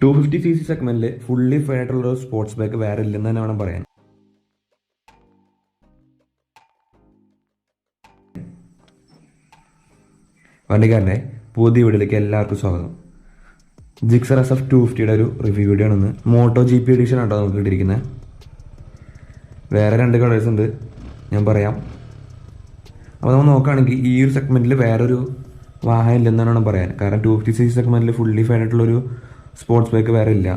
250cc സെഗ്മെന്റിൽ fully fair ആയിട്ടുള്ള ഒരു സ്പോർട്സ് ബൈക്ക് വേറെ ഇല്ലെന്ന് തന്നെ വേണം പറയാൻ. വണ്ടിക്കാരൻ്റെ പുതിയ വീഡിയോയിലേക്ക് എല്ലാവർക്കും സ്വാഗതം. GIXXER SF 250 ഒരു റിവ്യൂ വീഡിയോ ആണെന്ന്. മോട്ടോ GP എഡിഷൻ ആട്ടോ നമുക്ക് കിട്ടിയിരിക്കുന്നത്. വേറെ 2 കളേഴ്സ് ഉണ്ട്, ഞാൻ പറയാം. അപ്പോൾ നമ്മൾ നോക്കുകയാണെങ്കിൽ ഈ ഒരു സെഗ്മെന്റിൽ വേറൊരു വാഹനം ഇല്ലെന്നാണ് പറയാൻ. കാരണം 250cc സെഗ്മെന്റിൽ ഫുള്ളി ഫെയർ ആയിട്ടുള്ളൊരു സ്പോർട്സ് ബൈക്ക് വേറെ ഇല്ല.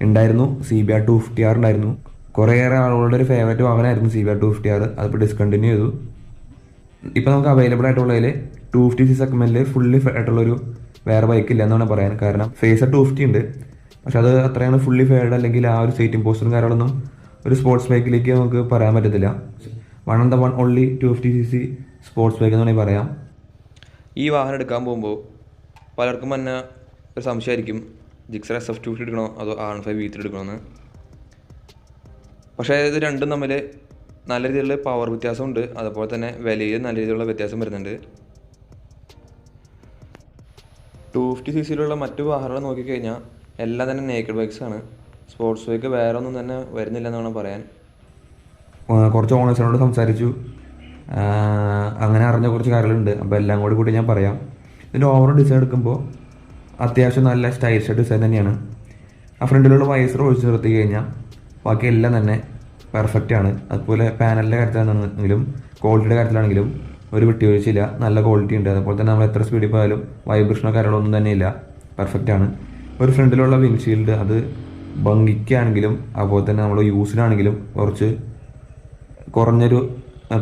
ഉണ്ടായിരുന്നു CBR 250R ഉണ്ടായിരുന്നു. കുറേയേറെ ആളുകളുടെ ഒരു ഫേവറേറ്റ് വാഹനമായിരുന്നു CBR 250R. അതിപ്പോൾ ഡിസ്കണ്ടിന്യൂ ചെയ്തു. ഇപ്പോൾ നമുക്ക് അവൈലബിൾ ആയിട്ടുള്ളതിൽ 250cc സെഗ്മെന്റിൽ ഫുള്ളി ഫെയർ ആയിട്ടുള്ളൊരു വേറെ ബൈക്ക് ഇല്ല എന്നാണ് പറയാൻ. കാരണം ഫേസർ 250 ഉണ്ട്, പക്ഷെ അത് അത്രയാണ് ഫുള്ളി ഫെയർഡ് അല്ലെങ്കിൽ ആ ഒരു സീറ്റിംഗ് പോസ്റ്ററും കാര്യങ്ങളൊന്നും ഒരു സ്പോർട്സ് ബൈക്കിലേക്ക് നമുക്ക് പറയാൻ പറ്റത്തില്ല. One on the one only 250cc sports bike എന്ന് വേണമെങ്കിൽ പറയാം. ഈ വാഹനം എടുക്കാൻ പോകുമ്പോൾ പലർക്കും തന്നെ ഒരു സംശയമായിരിക്കും, GIXXER SF 250 എടുക്കണോ അതോ R15 V3 എടുക്കണമെന്ന്. പക്ഷേ ഇത് രണ്ടും തമ്മിൽ നല്ല രീതിയിലുള്ള പവർ വ്യത്യാസമുണ്ട്, അതുപോലെ തന്നെ വിലയിൽ നല്ല രീതിയിലുള്ള വ്യത്യാസം വരുന്നുണ്ട്. 250cc മറ്റു വാഹനങ്ങൾ നോക്കിക്കഴിഞ്ഞാൽ എല്ലാം തന്നെ നേക്കഡ് ബൈക്സാണ്. സ്പോർട്സ് ബൈക്ക് വേറെ ഒന്നും തന്നെ വരുന്നില്ലെന്ന് വേണം പറയാൻ. കുറച്ച് ഓണേഴ്സിനോട് സംസാരിച്ചു, അങ്ങനെ അറിഞ്ഞ കുറച്ച് കാര്യങ്ങളുണ്ട്. അപ്പോൾ എല്ലാം കൂടി ഞാൻ പറയാം. ഇതിൻ്റെ ഓവറോൾ ഡിസൈൻ എടുക്കുമ്പോൾ അത്യാവശ്യം നല്ല സ്റ്റൈലിഷ് ഡിസൈൻ തന്നെയാണ്. ആ ഫ്രണ്ടിലുള്ള വൈസർ ഒഴിച്ച് നിർത്തി കഴിഞ്ഞാൽ ബാക്കി എല്ലാം തന്നെ പെർഫെക്റ്റ് ആണ്. അതുപോലെ പാനലിൻ്റെ കാര്യത്തിലാണെങ്കിലും ക്വാളിറ്റിയുടെ കാര്യത്തിലാണെങ്കിലും ഒരു വിട്ടുവീഴ്ചയില്ല, നല്ല ക്വാളിറ്റി ഉണ്ട്. അതുപോലെ തന്നെ നമ്മൾ എത്ര സ്പീഡിൽ പോയാലും വൈബ്രേഷനോ കാര്യങ്ങളൊന്നും തന്നെ ഇല്ല, പെർഫെക്റ്റ് ആണ്. ഒരു ഫ്രണ്ടിലുള്ള വിൻഷീൽഡ് അത് ഭംഗിക്കാണെങ്കിലും അതുപോലെ തന്നെ നമ്മൾ യൂസിനാണെങ്കിലും കുറച്ച് കുറഞ്ഞൊരു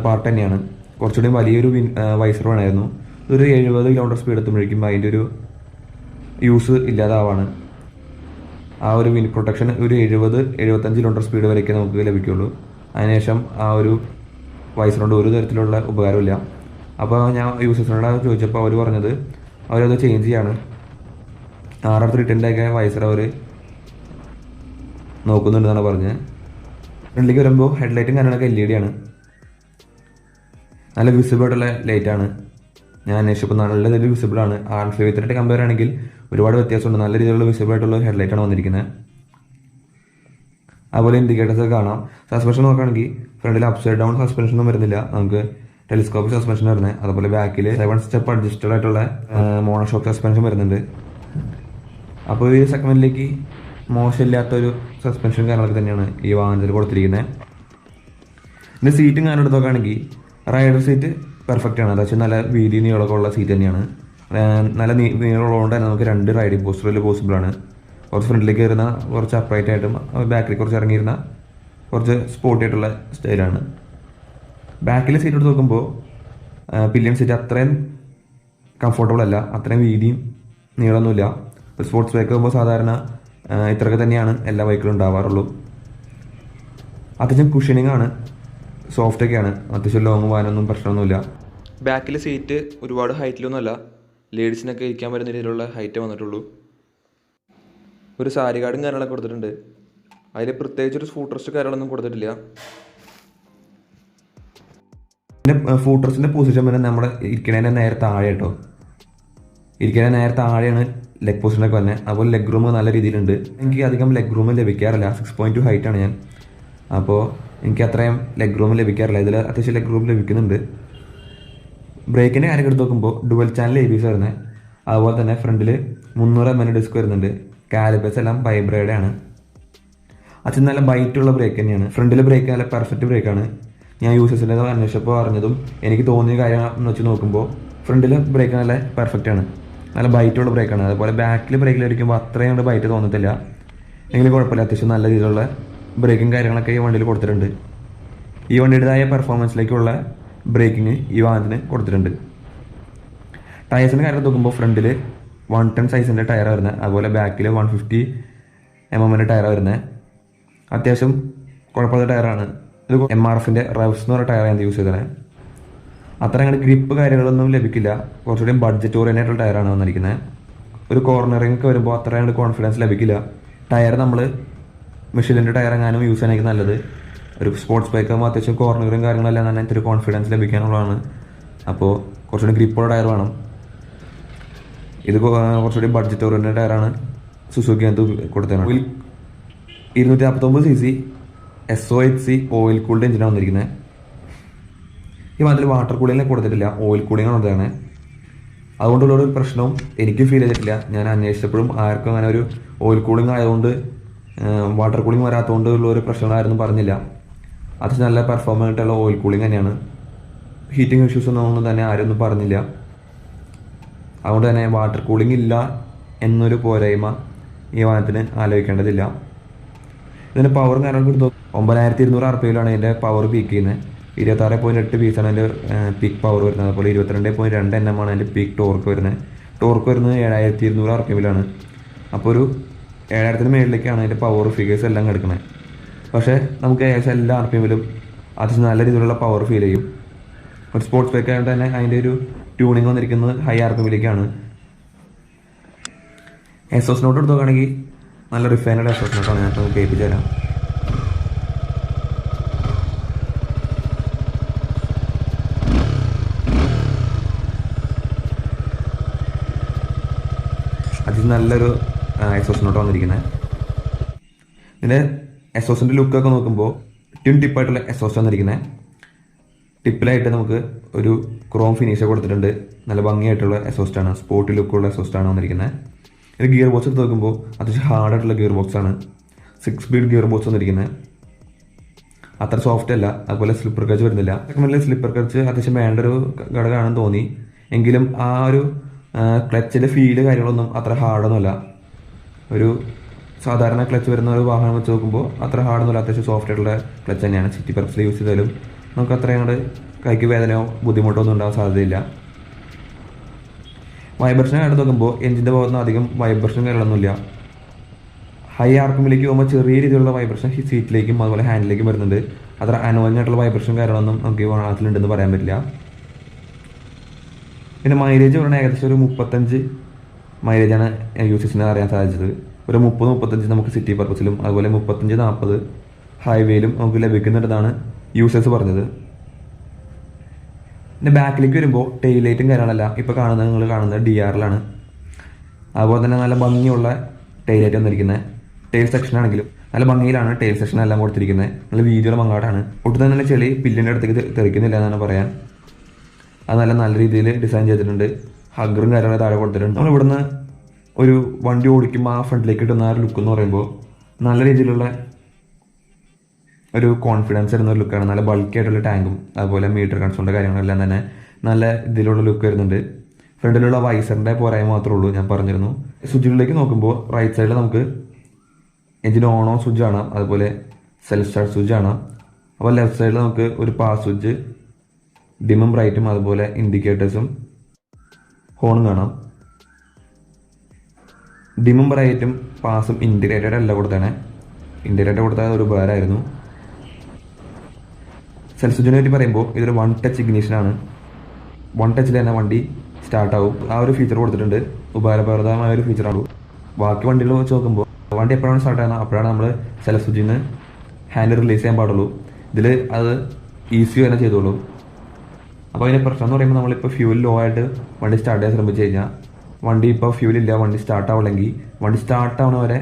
പാർട്ട് തന്നെയാണ്. കുറച്ചുകൂടി വലിയൊരു വൈസർ വേണമായിരുന്നു. ഇതൊരു 70 കിലോമീറ്റർ സ്പീഡ് എത്തുമ്പോഴേക്കും അതിൻ്റെ ഒരു യൂസ് ഇല്ലാതാവാണ്. ആ ഒരു വിൻഡ് പ്രൊട്ടക്ഷൻ ഒരു 70-75 കിലോമീറ്റർ സ്പീഡ് വരെയൊക്കെ നമുക്ക് ലഭിക്കുള്ളൂ. അതിനുശേഷം ആ ഒരു വൈസറുകൊണ്ട് ഒരു തരത്തിലുള്ള ഉപകാരമില്ല. അപ്പോൾ ഞാൻ യൂസേഴ്സിനോട് ചോദിച്ചപ്പോൾ അവർ പറഞ്ഞത് അവരത് ചേഞ്ച് ചെയ്യാണ്. R310 വൈസർ അവർ നോക്കുന്നുണ്ടെന്നാണ് പറഞ്ഞത്. ഫ്രണ്ടിലേക്ക് വരുമ്പോൾ ഹെഡ്ലൈറ്റും കാര്യങ്ങളൊക്കെ LED ആണ്. നല്ല വിസിബിൾ ആയിട്ടുള്ള ലൈറ്റാണ്. ഞാൻ അന്വേഷിച്ചപ്പോൾ നല്ല രീതിയിൽ വിസിബിൾ ആണ്. R15 V3 കമ്പയർ ആണെങ്കിൽ ഒരുപാട് വ്യത്യാസമുണ്ട്. നല്ല രീതിയിലുള്ള വിസിബിൾ ആയിട്ടുള്ള ഹെഡ്ലൈറ്റാണ് വന്നിരിക്കുന്നത്. അതുപോലെ ഇൻഡിക്കേറ്റേഴ്സ് കാണാം. സസ്പെൻഷൻ നോക്കുകയാണെങ്കിൽ ഫ്രണ്ടിൽ അപ്സൈഡ് ഡൗൺ സസ്പെൻഷനൊന്നും വരുന്നില്ല, നമുക്ക് ടെലിസ്കോപ്പിക് സസ്പെൻഷൻ വരുന്നത്. അതുപോലെ ബാക്കിൽ 7 സ്റ്റെപ്പ് അഡ്ജസ്റ്റഡ് ആയിട്ടുള്ള മോണോഷോക്ക് സസ്പെൻഷൻ വരുന്നുണ്ട്. അപ്പോൾ ഈ സെഗ്മെന്റിലേക്ക് മോശമില്ലാത്തൊരു സസ്പെൻഷൻ കാര്യങ്ങളൊക്കെ തന്നെയാണ് ഈ വാഹനത്തിൽ കൊടുത്തിരിക്കുന്നത്. ഇതിൻ്റെ സീറ്റും കാര്യം എടുത്ത് നോക്കുകയാണെങ്കിൽ റൈഡർ സീറ്റ് പെർഫെക്റ്റ് ആണ്. അതായത് നല്ല വീതി നീളമൊക്കെ ഉള്ള സീറ്റ് തന്നെയാണ്. നല്ല നീളമുള്ളതുകൊണ്ട് തന്നെ നമുക്ക് 2 റൈഡിങ് പോസ്റ്ററിൽ പോസിബിളാണ്. കുറച്ച് ഫ്രണ്ടിലേക്ക് കയറുന്ന കുറച്ച് അപ്രൈറ്റ് ആയിട്ടും ബാക്കിൽ കുറച്ച് ഇറങ്ങിയിരുന്ന കുറച്ച് സ്പോർട്ടി ആയിട്ടുള്ള സ്റ്റൈലാണ്. ബാക്കിൽ സീറ്റ് എടുത്ത് നോക്കുമ്പോൾ പില്ലിയൻ സീറ്റ് അത്രയും കംഫർട്ടബിൾ അല്ല, അത്രയും വീതിയും നീളമൊന്നുമില്ല. ഒരു സ്പോർട്സ് ബൈക്ക് ആകുമ്പോൾ സാധാരണ ഇത്രയൊക്കെ തന്നെയാണ് എല്ലാ ബൈക്കിലും ഉണ്ടാവാറുള്ളൂ. അത്യാവശ്യം കുഷനിങ് ആണ്, സോഫ്റ്റൊക്കെയാണ്. അത്യാവശ്യം ലോങ് പോകാനൊന്നും പ്രശ്നമൊന്നുമില്ല. ബാക്കിൽ സീറ്റ് ഒരുപാട് ഹൈറ്റിലൊന്നുമല്ല, ലേഡീസിനൊക്കെ ഇരിക്കാൻ വരുന്ന രീതിയിലുള്ള ഹൈറ്റേ വന്നിട്ടുള്ളൂ. ഒരു സാരി കാർഡും കാര്യങ്ങളൊക്കെ കൊടുത്തിട്ടുണ്ട്. അതിൽ പ്രത്യേകിച്ചൊരു ഫൂട്രസ്റ്റ് കാര്യങ്ങളൊന്നും കൊടുത്തിട്ടില്ല. പിന്നെ ഫൂട്രസ്റ്റിൻ്റെ പൊസിഷൻ പിന്നെ നമ്മുടെ ഇരിക്കണേൻ്റെ നേരെ താഴെ കേട്ടോ. ഇരിക്കണേ നേരെ താഴെയാണ് ലെഗ് പൊസിഷനൊക്കെ വന്നത്. അതുപോലെ ലെഗ് റൂം നല്ല രീതിയിലുണ്ട്. എനിക്ക് അധികം ലെഗ് റൂം ലഭിക്കാറില്ല. 6.2 ഹൈറ്റാണ് ഞാൻ. അപ്പോൾ എനിക്ക് അത്രയും ലെഗ് റൂം ലഭിക്കാറില്ല. ഇതിൽ അത്യാവശ്യം ലെഗ് റൂം ലഭിക്കുന്നുണ്ട്. ബ്രേക്കിൻ്റെ കാര്യം എടുത്ത് നോക്കുമ്പോൾ ഡുവൽ ചാനൽ ABS വരുന്നത്. അതുപോലെ തന്നെ ഫ്രണ്ടിൽ 300 mm ഡിസ്ക് വരുന്നുണ്ട്. കാലിപ്പേഴ്സ് എല്ലാം വൈബ്രേഡ് ആണ്. അത് നല്ല ബൈറ്റുള്ള ബ്രേക്ക് തന്നെയാണ്. ഫ്രണ്ടിൽ ബ്രേക്ക് നല്ല പെർഫെക്റ്റ് ബ്രേക്കാണ്. ഞാൻ യൂസേഴ്സിൻ്റെ അന്വേഷിച്ചപ്പോൾ അറിഞ്ഞതും എനിക്ക് തോന്നിയ കാര്യം എന്ന് വെച്ച് നോക്കുമ്പോൾ ഫ്രണ്ടിൽ ബ്രേക്ക് നല്ല പെർഫെക്റ്റ് ആണ്, നല്ല ബൈറ്റുള്ള ബ്രേക്കാണ്. അതുപോലെ ബാക്കിൽ ബ്രേക്കിലടിക്കുമ്പോൾ അത്രയും കൊണ്ട് ബൈറ്റ് തോന്നത്തില്ല. എങ്കിലും കുഴപ്പമില്ല, അത്യാവശ്യം നല്ല രീതിയിലുള്ള ബ്രേക്കും കാര്യങ്ങളൊക്കെ ഈ വണ്ടിയിൽ കൊടുത്തിട്ടുണ്ട്. ഈ വണ്ടിയുടേതായ പെർഫോമൻസിലേക്കുള്ള ബ്രേക്കിങ് ഈ വാഹനത്തിന് കൊടുത്തിട്ടുണ്ട്. ടയേഴ്സിൻ്റെ കാര്യം നോക്കുമ്പോൾ ഫ്രണ്ടിൽ 110 സൈസിൻ്റെ ടയർ വരുന്നത്. അതുപോലെ ബാക്കിൽ 150 mm ടയർ വരുന്നത്. അത്യാവശ്യം കുഴപ്പമില്ലാത്ത ടയറാണ്. ഇത് MRFൻ്റെ റെവ്സ് എന്ന് പറഞ്ഞ ടയറാണ് യൂസ് ചെയ്തത്. അത്ര അങ്ങനെ ഗ്രിപ്പ് കാര്യങ്ങളൊന്നും ലഭിക്കില്ല. കുറച്ചുകൂടി ബഡ്ജറ്റ് ഓറിയൻറ്റഡ് ടയറാണ് വന്നിരിക്കുന്നത്. ഒരു കോർണറിങ് ഒക്കെ വരുമ്പോൾ അത്ര അങ്ങോട്ട് കോൺഫിഡൻസ് ലഭിക്കില്ല. ടയർ നമ്മൾ മെഷീലിൻ്റെ ടയർ എങ്ങാനും യൂസ് ചെയ്യാനായിരിക്കും നല്ലത്. ഒരു സ്പോർട്സ് ബൈക്ക് ആകുമ്പോൾ അത്യാവശ്യം കോർണറും കാര്യങ്ങളെല്ലാം തന്നെ ഇത്തിരി കോൺഫിഡൻസ് ലഭിക്കാനുള്ളതാണ്. അപ്പോൾ കുറച്ചുകൂടി ഗ്രിപ്പുള്ള ടയർ വേണം. ഇത് കുറച്ചുകൂടി ബഡ്ജറ്റ് ഓറിയൻറ്റഡ് ടയറാണ്. സുസുക്കി അത് കൊടുത്തതാണ്. 249cc SOHC ഓയിൽ കൂൾഡ് എഞ്ചിനാണ് വന്നിരിക്കുന്നത്. ഈ വാഹനത്തിൽ വാട്ടർ കൂളിങ്ങിനെ കൊടുത്തിട്ടില്ല, ഓയിൽ കൂളിങ്ങാണ് കൊടുത്തതാണ്. അതുകൊണ്ടുള്ളൊരു പ്രശ്നവും എനിക്ക് ഫീൽ ചെയ്തിട്ടില്ല. ഞാൻ അന്വേഷിച്ചപ്പോഴും ആർക്കും അങ്ങനെ ഒരു ഓയിൽ കൂളിംഗ് ആയതുകൊണ്ട് വാട്ടർ കൂളിംഗ് വരാത്തതുകൊണ്ട് ഉള്ള ഒരു പ്രശ്നങ്ങളായിരുന്നു പറഞ്ഞില്ല. അത്യാവശ്യം നല്ല പെർഫോമൻസ് ആയിട്ടുള്ള ഓയിൽ കൂളിംഗ് തന്നെയാണ്. ഹീറ്റിംഗ് ഇഷ്യൂസ് ഒന്നും തന്നെ ആരൊന്നും പറഞ്ഞില്ല. അതുകൊണ്ട് തന്നെ വാട്ടർ കൂളിംഗ് ഇല്ല എന്നൊരു പോരായ്മ ഈ വാഹനത്തിന് ആലോചിക്കേണ്ടതില്ല. ഇതിൻ്റെ പവറും കാര്യങ്ങളും കൊടുത്തു 9200 RPMലാണ് ഇതിൻ്റെ പവർ പീക്ക് ചെയ്യുന്നത്. 26.8 PS ആണ് അതിൻ്റെ പീക്ക് പവർ വരുന്നത്. അതുപോലെ 22.2 NM ആണ് അതിൻ്റെ പീക്ക് ടോർക്ക് വരുന്നത്. ടോർക്ക് വരുന്നത് 7200 RPMലാണ്. അപ്പോൾ ഒരു 7000 മേളിലേക്കാണ് അതിൻ്റെ പവർ ഫിഗേഴ്സ് എല്ലാം കിടക്കുന്നത്. പക്ഷേ നമുക്ക് ഏകദേശം എല്ലാ RPMലും അത്യാവശ്യം നല്ല രീതിയിലുള്ള പവർ ഫീൽ ചെയ്യും. ഒരു സ്പോർട്സ് ബൈക്ക് ആയതുകൊണ്ട് തന്നെ അതിൻ്റെ ഒരു ട്യൂണിങ് വന്നിരിക്കുന്നത് ഹൈ RPMലേക്കാണ്. എക്സോസ് നോട്ട് എടുത്ത് നോക്കുകയാണെങ്കിൽ നല്ല റിഫൈനഡ് എക്സോസ് നോട്ടാണ്. ഞാൻ കേൾപ്പിച്ചു തരാം. അതിൽ നല്ലൊരു എക്സോസ് നോട്ട് വന്നിരിക്കുന്നത്. ഇതിൻ്റെ എക്സോസിൻ്റെ ലുക്കൊക്കെ നോക്കുമ്പോൾ ട്വിൻ ടിപ്പായിട്ടുള്ള എക്സോസ് വന്നിരിക്കുന്നത്. ടിപ്പിലായിട്ട് നമുക്ക് ഒരു ക്രോം ഫിനിഷ് കൊടുത്തിട്ടുണ്ട്. നല്ല ഭംഗിയായിട്ടുള്ള എക്സോസ്റ്റാണ്, സ്പോർട്ടി ലുക്കുള്ള എക്സോസ്റ്റാണ് വന്നിരിക്കുന്നത്. ഇത് ഗിയർ ബോക്സ് എടുത്ത് നോക്കുമ്പോൾ അത്യാവശ്യം ഹാർഡായിട്ടുള്ള ഗിയർ ബോക്സാണ്. 6 സ്പീഡ് ഗിയർ ബോക്സ് വന്നിരിക്കുന്നത്. അത്ര സോഫ്റ്റ് അല്ല. അതുപോലെ സ്ലിപ്പർ ക്ലച്ച് വരുന്നില്ല. സെക്കൻഡിൽ സ്ലിപ്പർ ക്ലച്ച് അത്യാവശ്യം വേണ്ട ഒരു ഘടകമാണെന്ന് തോന്നി. എങ്കിലും ആ ഒരു ക്ലച്ചിൻ്റെ ഫീല് കാര്യങ്ങളൊന്നും അത്ര ഹാർഡൊന്നുമല്ല. ഒരു സാധാരണ ക്ലച്ച് വരുന്ന ഒരു വാഹനം വെച്ച് നോക്കുമ്പോൾ അത്ര ഹാർഡൊന്നുമല്ല. അത്യാവശ്യം സോഫ്റ്റ് ആയിട്ടുള്ള ക്ലച്ച് തന്നെയാണ്. സിറ്റി പർപ്പസിൽ യൂസ് ചെയ്താലും നമുക്ക് അത്രയും അങ്ങോട്ട് കൈക്ക് വേദനയോ ബുദ്ധിമുട്ടോ ഒന്നും ഉണ്ടാകാൻ സാധ്യതയില്ല. വൈബ്രേഷൻ കണ്ടു നോക്കുമ്പോൾ എഞ്ചിൻ്റെ ഭാഗത്തുനിന്ന് അധികം വൈബ്രേഷൻ കാര്യങ്ങളൊന്നുമില്ല. ഹൈ RPMലേക്ക് പോകുമ്പോൾ ചെറിയ രീതിയിലുള്ള വൈബ്രേഷൻ സീറ്റിലേക്കും അതുപോലെ ഹാൻഡിലേക്കും വരുന്നുണ്ട്. അത്ര അനോയിങ് ആയിട്ടുള്ള വൈബ്രേഷൻ കാര്യങ്ങളൊന്നും നമുക്ക് ഈ വാഹനത്തിലുണ്ടെന്ന് പറയാൻ പറ്റില്ല. പിന്നെ മൈലേജ് പറഞ്ഞാൽ ഏകദേശം ഒരു 35 മൈലേജാണ് യൂസേഴ്സിന് അറിയാൻ സാധിച്ചത്. ഒരു 30-35 നമുക്ക് സിറ്റി പർപ്പസിലും അതുപോലെ 35-40 ഹൈവേയിലും നമുക്ക് ലഭിക്കുന്നുണ്ടെന്നാണ് യൂസേഴ്സ് പറഞ്ഞത്. പിന്നെ ബാക്കിലേക്ക് വരുമ്പോൾ ടെയിൽ ലൈറ്റും കാര്യങ്ങളെല്ലാം ഇപ്പോൾ കാണുന്നത് നിങ്ങൾ കാണുന്നത് DRലാണ്. അതുപോലെ തന്നെ നല്ല ഭംഗിയുള്ള ടെയിൽ ലൈറ്റ് വന്നിരിക്കുന്നത്. ടെയിൽ സെക്ഷൻ ആണെങ്കിലും നല്ല ഭംഗിയിലാണ് ടെയിൽ സെക്ഷൻ എല്ലാം കൊടുത്തിരിക്കുന്നത്. നല്ല വീതിയുള്ള മങ്ങാട്ടാണ്. ഒട്ടും തന്നെ ചെളി പില്ലിൻ്റെ അടുത്തേക്ക് തെറിക്കുന്നില്ല എന്നാണ് പറയാൻ. അത് നല്ല രീതിയിൽ ഡിസൈൻ ചെയ്തിട്ടുണ്ട്. ഹഗ്ഗറും കാര്യങ്ങളും താഴെ കൊടുത്തിട്ടുണ്ട്. നമ്മൾ ഇവിടുന്ന് ഒരു വണ്ടി ഓടിക്കുമ്പോൾ ആ ഫ്രണ്ടിലേക്ക് കിട്ടുന്ന ആ ഒരു ലുക്ക് എന്ന് പറയുമ്പോൾ നല്ല രീതിയിലുള്ള ഒരു കോൺഫിഡൻസ് വരുന്ന ഒരു ലുക്കാണ്. നല്ല ബൾക്കി ആയിട്ടുള്ള ടാങ്കും അതുപോലെ മീറ്റർ കൺസോളിൻ്റെ കാര്യങ്ങളെല്ലാം തന്നെ നല്ല ഇതിലുള്ള ലുക്ക് വരുന്നുണ്ട്. ഫ്രണ്ടിലുള്ള വൈസറിൻ്റെ പോരായ്മ മാത്രമേ ഉള്ളൂ, ഞാൻ പറഞ്ഞിരുന്നു. സ്വിച്ചുകളിലേക്ക് നോക്കുമ്പോൾ റൈറ്റ് സൈഡിൽ നമുക്ക് എഞ്ചിൻ ഓൺ ഓഫ് സ്വിച്ച് കാണാം, അതുപോലെ സെൽഫ് സ്റ്റാർട്ട് സ്വിച്ച് കാണാം. അപ്പോൾ ലെഫ്റ്റ് സൈഡിൽ നമുക്ക് ഒരു പാസ് സ്വിച്ച്, ഡിമും ബ്രൈറ്റും അതുപോലെ ഇൻഡിക്കേറ്റേഴ്സും ഹോണും കാണാം. ഡിമും ബ്രൈറ്റും പാസും ഇൻറ്റിഗ്രേറ്റഡ് അല്ല കൊടുത്താണ്. ഇൻറ്റിഗ്രേറ്റഡ് കൊടുത്താൽ ഒരു ഉപകാരമായിരുന്നു. സെൽഫ് സ്വിച്ചിനെ പറ്റി പറയുമ്പോൾ ഇതൊരു 1 ടച്ച് ഇഗ്നിഷനാണ്. 1 ടച്ചിൽ തന്നെ വണ്ടി സ്റ്റാർട്ടാവും. ആ ഒരു ഫീച്ചർ കൊടുത്തിട്ടുണ്ട്. ഉപകാരപ്രദമായ ഒരു ഫീച്ചറാണ്. ബാക്കി വണ്ടികൾ വെച്ച് നോക്കുമ്പോൾ വണ്ടി എപ്പോഴാണ് സ്റ്റാർട്ട് ചെയ്യുന്നത് അപ്പോഴാണ് നമ്മൾ സെൽഫ് സ്വിച്ചിൽ നിന്ന് ഹാൻഡ് റിലീസ് ചെയ്യാൻ പാടുള്ളൂ. ഇതിൽ അത് ഈസി തന്നെ ചെയ്തോളൂ. അപ്പോൾ അതിൻ്റെ പ്രശ്നം എന്ന് പറയുമ്പോൾ നമ്മളിപ്പോൾ ഫ്യൂൽ ലോ ആയിട്ട് വണ്ടി സ്റ്റാർട്ട് ചെയ്യാൻ ശ്രമിച്ചു കഴിഞ്ഞാൽ വണ്ടി ഇപ്പോൾ ഫ്യൂലില്ല, വണ്ടി സ്റ്റാർട്ട് ആവില്ലെങ്കിൽ വണ്ടി സ്റ്റാർട്ട് ആവണ വരെ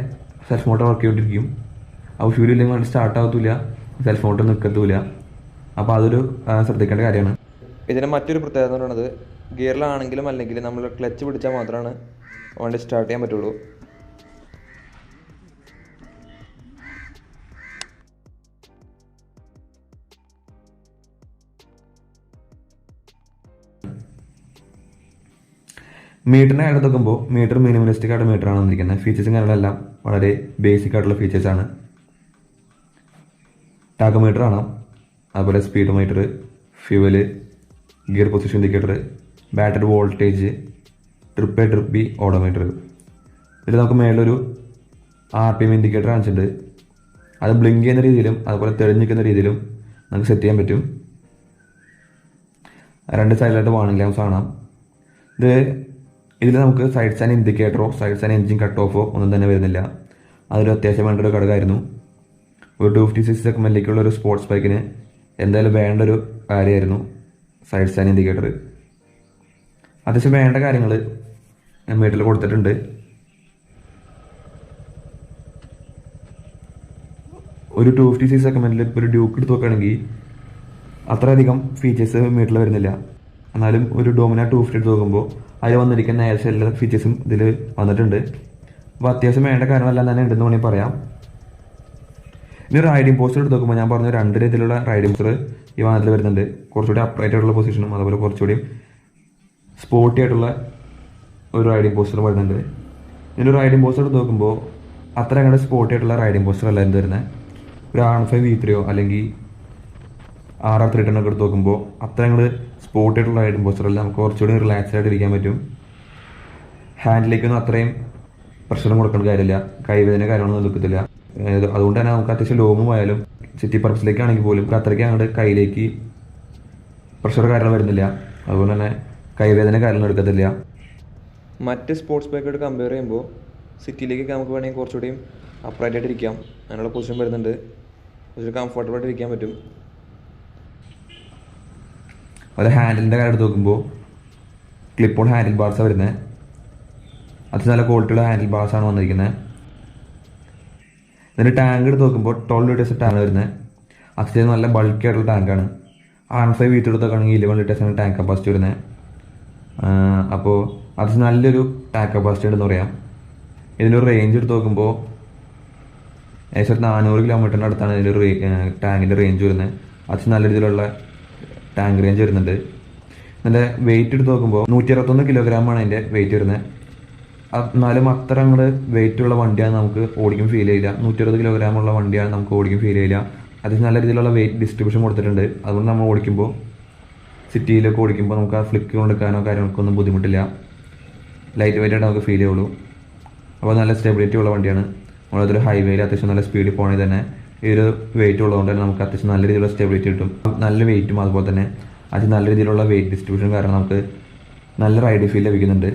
സെൽഫ് മോട്ടർ വർക്ക് ചെയ്തുകൊണ്ടിരിക്കും. അപ്പോൾ ഫ്യൂലില്ലെങ്കിൽ വണ്ടി സ്റ്റാർട്ട് ആവത്തില്ല, സെൽഫ് മോട്ടർ നിൽക്കത്തുമില്ല. അപ്പോൾ അതൊരു ശ്രദ്ധിക്കേണ്ട കാര്യമാണ്. ഇതിന് മറ്റൊരു പ്രത്യേകത എന്ന് പറയുന്നത് ഗിയറിലാണെങ്കിലും അല്ലെങ്കിൽ നമ്മൾ ക്ലച്ച് പിടിച്ചാൽ മാത്രമാണ് വണ്ടി സ്റ്റാർട്ട് ചെയ്യാൻ പറ്റുള്ളൂ. മീറ്ററിനെ അടുത്ത് നോക്കുമ്പോൾ മീറ്റർ മിനിമലിസ്റ്റിക് ആയിട്ട് മീറ്ററാണ് വന്നിരിക്കുന്നത്. ഫീച്ചേഴ്സും കാര്യങ്ങളെല്ലാം വളരെ ബേസിക് ആയിട്ടുള്ള ഫീച്ചേഴ്സാണ്. ടാക്കോമീറ്റർ കാണാം, അതുപോലെ speedometer, fuel, gear position indicator, battery voltage, trip A trip B odometer. ഇതിൽ നമുക്ക് മേലൊരു RPM ഇൻഡിക്കേറ്റർ കാണിച്ചിട്ടുണ്ട്. അത് ബ്ലിങ്ക് ചെയ്യുന്ന രീതിയിലും അതുപോലെ തെളിഞ്ഞിരിക്കുന്ന രീതിയിലും നമുക്ക് സെറ്റ് ചെയ്യാൻ പറ്റും. 2 സൈഡിലായിട്ട് വാർണിംഗ് ലാംപ്സ് കാണാം. ഇതിൽ നമുക്ക് സൈഡ് സ്റ്റാൻഡ് ഇൻഡിക്കേറ്ററോ സൈഡ് സ്റ്റാൻഡ് എഞ്ചിൻ കട്ട് ഓഫോ ഒന്നും തന്നെ വരുന്നില്ല. അതൊരു അത്യാവശ്യം വേണ്ട ഒരു ഘടകമായിരുന്നു. ഒരു 250cc സെഗ്മെൻറ്റിലേക്കുള്ള ഒരു സ്പോർട്സ് ബൈക്കിന് എന്തായാലും വേണ്ട ഒരു കാര്യമായിരുന്നു സൈഡ് സ്റ്റാൻഡ് ഇൻഡിക്കേറ്റർ. അത്യാവശ്യം വേണ്ട കാര്യങ്ങൾ മീറ്ററിൽ കൊടുത്തിട്ടുണ്ട്. ഒരു 250cc സെഗ്മെൻറ്റിൽ ഇപ്പോൾ ഒരു ഡ്യൂക്ക് എടുത്ത് നോക്കുകയാണെങ്കിൽ അത്രയധികം ഫീച്ചേഴ്സ് മീറ്ററിൽ വരുന്നില്ല. എന്നാലും ഒരു ഡോമിന 250 എടുത്ത് നോക്കുമ്പോൾ അതിൽ വന്നിരിക്കുന്ന ഏകദേശം എല്ലാ ഫീച്ചേഴ്സും ഇതിൽ വന്നിട്ടുണ്ട്. അപ്പോൾ അത്യാവശ്യം വേണ്ട കാര്യങ്ങളെല്ലാം തന്നെ ഉണ്ടെന്ന് വേണമെങ്കിൽ പറയാം. ഇനി റൈഡിംഗ് പോസ്റ്റർ എടുത്ത് നോക്കുമ്പോൾ ഞാൻ പറഞ്ഞ 2 രീതിയിലുള്ള റൈഡിംഗ് പോസ്റ്റർ ഈ വാഹനത്തിൽ വരുന്നുണ്ട്. കുറച്ചുകൂടി അപ്രൈറ്റ് ആയിട്ടുള്ള പൊസിഷനും അതുപോലെ കുറച്ചുകൂടി സ്പോർട്ടി ആയിട്ടുള്ള ഒരു റൈഡിംഗ് പോസ്റ്റർ വരുന്നുണ്ട്. ഇനി റൈഡിംഗ് പോസ്റ്റർ എടുത്ത് നോക്കുമ്പോൾ അത്ര അങ്ങോട്ട് സ്പോർട്ടി ആയിട്ടുള്ള റൈഡിംഗ് പോസ്റ്റർ അല്ല എന്ത് വരുന്നത്. ഒരു R15 V3 അല്ലെങ്കിൽ RR 310 ഒക്കെ എടുത്ത് നോക്കുമ്പോൾ അത്ര അങ്ങോട്ട് സ്പോർട്ടി ആയിട്ടുള്ള റൈഡിംഗ് പോസ്റ്റർ അല്ല. നമുക്ക് കുറച്ചുകൂടി റിലാക്സ്ഡ് ആയിട്ട് ഇരിക്കാൻ പറ്റും. ഹാൻഡിലേക്കൊന്നും അത്രയും പ്രഷറും കൊടുക്കേണ്ട കാര്യമില്ല, കൈവേദന കാര്യങ്ങളൊന്നും നിൽക്കത്തില്ല. അതുകൊണ്ട് തന്നെ നമുക്ക് അത്യാവശ്യം ലോങ്ങും ആയാലും സിറ്റി പർപ്പസിലേക്കാണെങ്കിൽ പോലും അത്രയ്ക്ക് അങ്ങോട്ട് കയ്യിലേക്ക് പ്രഷർ കാര്യങ്ങൾ വരുന്നില്ല. അതുകൊണ്ട് തന്നെ കൈവേദന കാര്യങ്ങൾ എടുക്കത്തില്ല. മറ്റ് സ്പോർട്സ് ബൈക്കായിട്ട് കമ്പയർ ചെയ്യുമ്പോൾ സിറ്റിയിലേക്കൊക്കെ നമുക്ക് വേണമെങ്കിൽ കുറച്ചുകൂടിയും അപ്രൈറ്റ് ആയിട്ട് ഇരിക്കാം. അതിനുള്ള പൊസിഷൻ വരുന്നുണ്ട്, കുറച്ചുകൂടി കംഫർട്ടബിൾ ആയിട്ട് ഇരിക്കാൻ പറ്റും. അതുപോലെ ഹാൻഡിലിൻ്റെ കാര്യം എടുത്ത് നോക്കുമ്പോൾ ക്ലിപ്പ് ഓൺ ഹാൻഡിൽ ബാർസാണ് വരുന്നത്. അത് നല്ല ക്വാളിറ്റിയുള്ള ഹാൻഡിൽ ബാർസാണ് വന്നിരിക്കുന്നത്. ഇതിൻ്റെ ടാങ്ക് എടുത്ത് നോക്കുമ്പോൾ 12 ലിറ്റേഴ്സ് ടാങ്ക് വരുന്നത്. അത്യാവശ്യം നല്ല ബൾക്കി ആയിട്ടുള്ള ടാങ്കാണ്. R15 V3 എടുത്തൊക്കെയാണെങ്കിൽ 11 ലിറ്റേഴ്സാണ് ടാങ്ക് കപ്പാസിറ്റി വരുന്നത്. അപ്പോൾ അത് നല്ലൊരു ടാങ്ക് കപ്പാസിറ്റി ഉണ്ടെന്ന് പറയാം. ഇതിൻ്റെ ഒരു റേഞ്ച് എടുത്ത് നോക്കുമ്പോൾ ഏകദേശം 400 കിലോമീറ്ററിൻ്റെ അടുത്താണ് ഇതിൻ്റെ ഒരു ടാങ്കിൻ്റെ റേഞ്ച് വരുന്നത്. അത് നല്ല രീതിയിലുള്ള ടാങ്ക് റേഞ്ച് വരുന്നുണ്ട്. ഇതിൻ്റെ വെയിറ്റ് എടുത്ത് നോക്കുമ്പോൾ 161 കിലോഗ്രാമാണ് അതിൻ്റെ വെയിറ്റ് വരുന്നത്. എന്നാലും അത്ര അങ്ങോട്ട് വെയിറ്റ് ഉള്ള വണ്ടിയാണ് നമുക്ക് ഓടിക്കും ഫീൽ ചെയ്യില്ല. 160 കിലോഗ്രാമുള്ള വണ്ടിയാണ് നമുക്ക് ഓടിക്കും ഫീൽ ചെയ്യില്ല. അത്യാവശ്യം നല്ല രീതിയിലുള്ള വെയിറ്റ് ഡിസ്ട്രിബ്യൂഷൻ കൊടുത്തിട്ടുണ്ട്. അതുകൊണ്ട് നമ്മൾ ഓടിക്കുമ്പോൾ സിറ്റിയിലൊക്കെ ഓടിക്കുമ്പോൾ നമുക്ക് ആ ഫ്ലിക്ക് കൊണ്ടെടുക്കാനോ കാര്യങ്ങൾക്കൊന്നും ബുദ്ധിമുട്ടില്ല. ലൈറ്റ് വെയിറ്റ് ആയിട്ട് നമുക്ക് ഫീൽ ചെയ്യുള്ളൂ. അപ്പോൾ നല്ല സ്റ്റെബിലിറ്റി ഉള്ള വണ്ടിയാണ്. നമ്മളതൊരു ഹൈവേയിൽ അത്യാവശ്യം നല്ല സ്പീഡിൽ പോകണമെങ്കിൽ തന്നെ ഈ ഒരു വെയിറ്റ് ഉള്ളതുകൊണ്ട് തന്നെ നമുക്ക് അത്യാവശ്യം നല്ല രീതിയിലുള്ള സ്റ്റെബിലിറ്റി കിട്ടും. നല്ല വെയിറ്റും അതുപോലെ തന്നെ അത് നല്ല രീതിയിലുള്ള വെയിറ്റ് ഡിസ്ട്രിബ്യൂഷൻ കാരണം നമുക്ക് നല്ല റൈഡ് ഫീൽ ലഭിക്കുന്നുണ്ട്.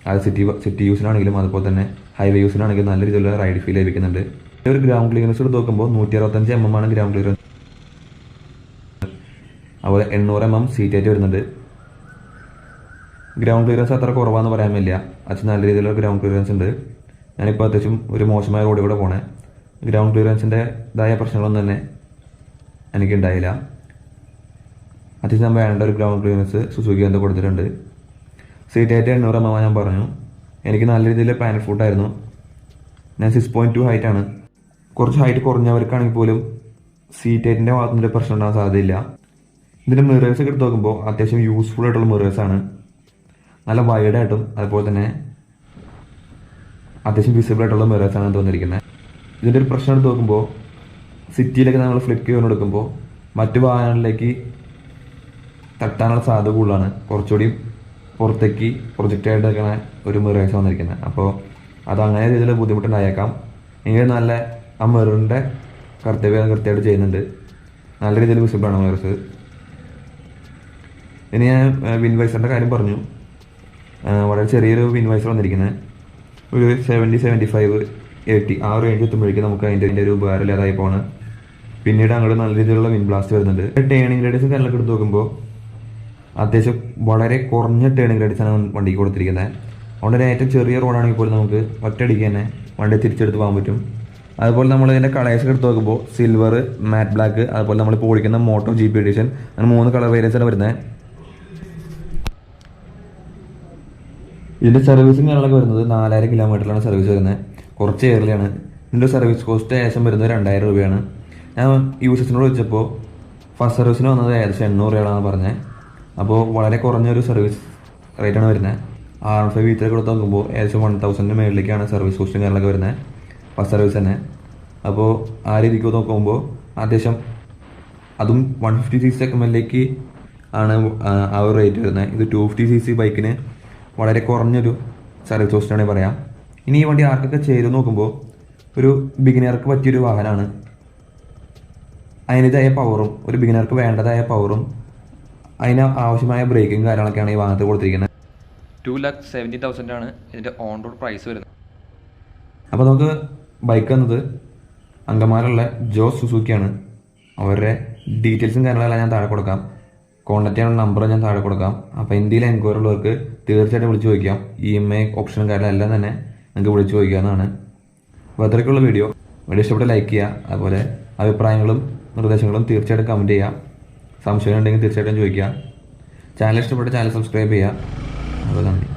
അത് സിറ്റി യൂസിനാണെങ്കിലും അതുപോലെ തന്നെ ഹൈവേ യൂസിനാണെങ്കിലും നല്ല രീതിയിലുള്ള റൈഡ് ഫീൽ ലഭിക്കുന്നുണ്ട്. ഒരു ഗ്രൗണ്ട് ക്ലിയറൻസ് എടുത്ത് നോക്കുമ്പോൾ 165 mm ആണ് ഗ്രൗണ്ട് ക്ലിയറൻസ്. അതുപോലെ 800 mm സീറ്റ് ആയിട്ട് വരുന്നുണ്ട്. ഗ്രൗണ്ട് ക്ലിയറൻസ് അത്ര കുറവാന്ന് പറയാൻ പറ്റില്ല. അത് നല്ല രീതിയിലുള്ള ഗ്രൗണ്ട് ക്ലിയറൻസ് ഉണ്ട്. ഞാനിപ്പോൾ അത്യാവശ്യം ഒരു മോശമായ റോഡിൽ കൂടെ പോണേ. ഗ്രൗണ്ട് ക്ലിയറൻസിൻ്റെതായ പ്രശ്നങ്ങളൊന്നും തന്നെ എനിക്കുണ്ടായില്ല. അത്യാവശ്യം വേണ്ട ഒരു ഗ്രൗണ്ട് ക്ലിയറൻസ് സുസുക്കി എന്താ കൊടുത്തിട്ടുണ്ട്. സീറ്റ് ആയിട്ട് 800 mm ഞാൻ പറഞ്ഞു. എനിക്ക് നല്ല രീതിയിൽ പാനൽ ഫുട്ടായിരുന്നു. ഞാൻ 6.2 ഹൈറ്റാണ്. കുറച്ച് ഹൈറ്റ് കുറഞ്ഞവർക്കാണെങ്കിൽ പോലും സീറ്റ് ഹൈറ്റിൻ്റെ ഭാഗത്തുനിന്ന് പ്രശ്നം ഉണ്ടാകാൻ സാധ്യതയില്ല. ഇതിൻ്റെ മിറേഴ്സ് ഒക്കെ എടുത്ത് നോക്കുമ്പോൾ അത്യാവശ്യം യൂസ്ഫുൾ ആയിട്ടുള്ള മിറേഴ്സാണ്. നല്ല വൈഡായിട്ടും അതുപോലെ തന്നെ അത്യാവശ്യം വിസിബിൾ ആയിട്ടുള്ള മിറേഴ്സാണ് തോന്നിയിരിക്കുന്നത്. ഇതിൻ്റെ ഒരു പ്രശ്നം എടുത്ത് നോക്കുമ്പോൾ സിറ്റിയിലൊക്കെ നമ്മൾ ഫ്ലിക്ക് ചെയ്തുകൊടുക്കുമ്പോൾ മറ്റു വാഹനങ്ങളിലേക്ക് തട്ടാനുള്ള സാധ്യത കൂടുതലാണ്. കുറച്ചുകൂടി പുറത്തേക്ക് പ്രൊജക്റ്റ് ആയിട്ട് നിൽക്കുന്ന ഒരു മിറേഴ്സ് വന്നിരിക്കുന്നത്. അപ്പോൾ അത് അങ്ങനെ രീതിയിൽ ബുദ്ധിമുട്ടുണ്ടായേക്കാം. എങ്കിൽ നല്ല ആ മിററിൻ്റെ കർത്തവ്യം കൃത്യമായിട്ട് ചെയ്യുന്നുണ്ട്. നല്ല രീതിയിൽ വിസിബിളാണ് മിറേഴ്സ്. ഇനി ഞാൻ വിൻവൈസറിൻ്റെ കാര്യം പറഞ്ഞു. വളരെ ചെറിയൊരു വിൻവൈസർ വന്നിരിക്കുന്നത്. ഒരു 70, 75, 80 ആ റേഞ്ച് എത്തുമ്പോഴേക്കും നമുക്ക് അതിൻ്റെ ഒരു ഉപകാരമില്ലാതായി പോണ്. പിന്നീട് അങ്ങോട്ട് നല്ല രീതിയിലുള്ള വിൻ ബ്ലാസ്റ്റ് വരുന്നുണ്ട്. ടേണിംഗ് റേഡിയസും കാര്യങ്ങളൊക്കെ എടുത്ത് നോക്കുമ്പോൾ അത്യാവശ്യം വളരെ കുറഞ്ഞ ടേണിംഗ് റേഡിയസാണ് വണ്ടിക്ക് കൊടുത്തിരിക്കുന്നത്. അതുകൊണ്ട് തന്നെ ഏറ്റവും ചെറിയ റോഡാണെങ്കിൽ പോലും നമുക്ക് ഒറ്റയടിക്ക് തന്നെ വണ്ടി തിരിച്ചെടുത്ത് പോകാൻ പറ്റും. അതുപോലെ നമ്മൾ ഇതിൻ്റെ കളേഴ്സ് എടുത്ത് നോക്കുമ്പോൾ സിൽവർ, മാറ്റ് ബ്ലാക്ക്, അതുപോലെ നമ്മളിപ്പോൾ ഓടിക്കുന്ന മോട്ടോ GP എഡിഷൻ അങ്ങനെ 3 കളർ വേരിയൻസാണ് വരുന്നത്. ഇതിൻ്റെ സർവീസും കാര്യങ്ങളൊക്കെ വരുന്നത് 4000 കിലോമീറ്ററിലാണ് സർവീസ് വരുന്നത്. കുറച്ച് ഏറിലാണ്. ഇതിൻ്റെ സർവീസ് കോസ്റ്റ് ഏകദേശം വരുന്നത് 2000 രൂപയാണ്. ഞാൻ യൂസേഴ്സിനോട് ചോദിച്ചപ്പോൾ ഫസ്റ്റ് സർവീസിന് വന്നത് ഏകദേശം 800 രൂപയാണെന്ന് പറഞ്ഞത്. അപ്പോൾ വളരെ കുറഞ്ഞൊരു സർവീസ് റേറ്റാണ് വരുന്നത്. R15 V3 കൊടുത്ത് നോക്കുമ്പോൾ ഏകദേശം 1000 മേളിലേക്കാണ് സർവീസ് കോസ്റ്റും കാര്യങ്ങളൊക്കെ വരുന്നത് ഫസ്റ്റ് സർവീസ് തന്നെ. അപ്പോൾ ആ രീതിക്ക് നോക്കുമ്പോൾ അത്യാവശ്യം അതും 150cc സെഗ്മെൻറ്റിലേക്ക് ആണ് ആ ഒരു റേറ്റ് വരുന്നത്. ഇത് 250cc ബൈക്കിന് വളരെ കുറഞ്ഞൊരു സർവീസ് കോസ്റ്റാണെങ്കിൽ പറയാം. ഇനി ഈ വണ്ടി ആർക്കൊക്കെ ചെയ്ത് നോക്കുമ്പോൾ ഒരു ബിഗിനർക്ക് പറ്റിയൊരു വാഹനമാണ്. അതിൻ്റെതായ പവറും ഒരു ബിഗിനർക്ക് വേണ്ടതായ പവറും അതിന് ആവശ്യമായ ബ്രേക്കും കാര്യങ്ങളൊക്കെയാണ് ഈ വാഹനത്തിൽ കൊടുത്തിരിക്കുന്നത്. 2,70,000 ആണ് ഇതിൻ്റെ ഓൺ റോഡ് പ്രൈസ് വരുന്നത്. അപ്പോൾ നമുക്ക് ബൈക്ക് വന്നത് അങ്കമാലുള്ള ജോസ് സുസുക്കിയാണ്. അവരുടെ ഡീറ്റെയിൽസും കാര്യങ്ങളെല്ലാം ഞാൻ താഴെ കൊടുക്കാം. കോൺടാക്ട് ചെയ്യാനുള്ള നമ്പർ ഞാൻ താഴെ കൊടുക്കാം. അപ്പോൾ ഇന്ത്യയിലെ എൻക്വയറി ഉള്ളവർക്ക് തീർച്ചയായിട്ടും വിളിച്ച് ചോദിക്കാം. EMI ഓപ്ഷനും കാര്യങ്ങളെല്ലാം തന്നെ നിങ്ങൾക്ക് വിളിച്ച് ചോദിക്കാവുന്നതാണ്. അപ്പോൾ അത്രയ്ക്കുള്ള വീഡിയോ ഇഷ്ടപ്പെട്ട ലൈക്ക് ചെയ്യുക. അതുപോലെ അഭിപ്രായങ്ങളും നിർദ്ദേശങ്ങളും തീർച്ചയായിട്ടും കമൻറ്റ് ചെയ്യുക. സംശയം ഉണ്ടെങ്കിൽ തീർച്ചയായിട്ടും ചോദിക്കുക. ചാനൽ ഇഷ്ടപ്പെട്ട ചാനൽ സബ്സ്ക്രൈബ് ചെയ്യുക. അപ്പോൾ നന്ദി.